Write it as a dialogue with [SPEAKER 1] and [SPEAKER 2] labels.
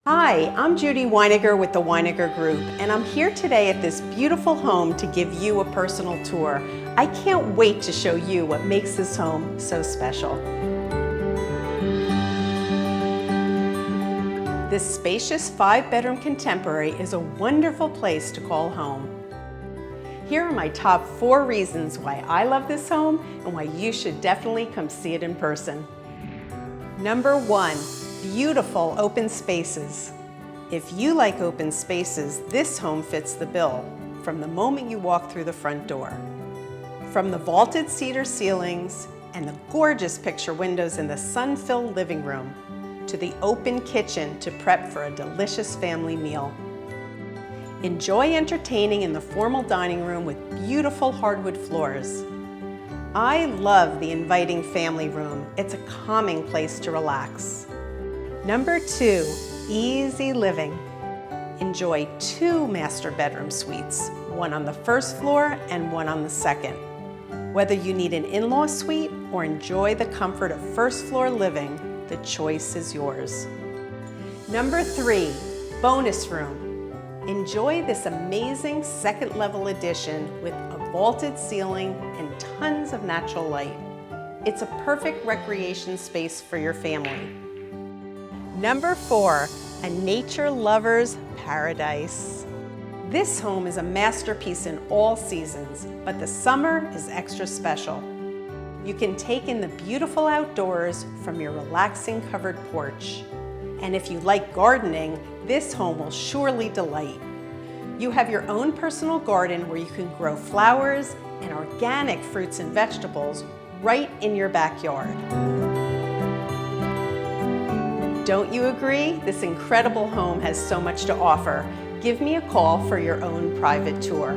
[SPEAKER 1] Hi, I'm Judy Weiniger with the Weiniger Group, and I'm here today at this beautiful home to give you a personal tour. I can't wait to show you what makes this home so special. This spacious 5-bedroom contemporary is a wonderful place to call home. Here are my top 4 reasons why I love this home and why you should definitely come see it in person. Number 1. Beautiful open spaces. If you like open spaces, this home fits the bill from the moment you walk through the front door. From the vaulted cedar ceilings and the gorgeous picture windows in the sun-filled living room to the open kitchen to prep for a delicious family meal. Enjoy entertaining in the formal dining room with beautiful hardwood floors. I love the inviting family room. It's a calming place to relax. Number 2, easy living. Enjoy 2 master bedroom suites, one on the first floor and one on the second. Whether you need an in-law suite or enjoy the comfort of first floor living, the choice is yours. Number 3, bonus room. Enjoy this amazing second level addition with a vaulted ceiling and tons of natural light. It's a perfect recreation space for your family. Number 4, a nature lover's paradise. This home is a masterpiece in all seasons, but the summer is extra special. You can take in the beautiful outdoors from your relaxing covered porch. And if you like gardening, this home will surely delight. You have your own personal garden where you can grow flowers and organic fruits and vegetables right in your backyard. Don't you agree? This incredible home has so much to offer. Give me a call for your own private tour.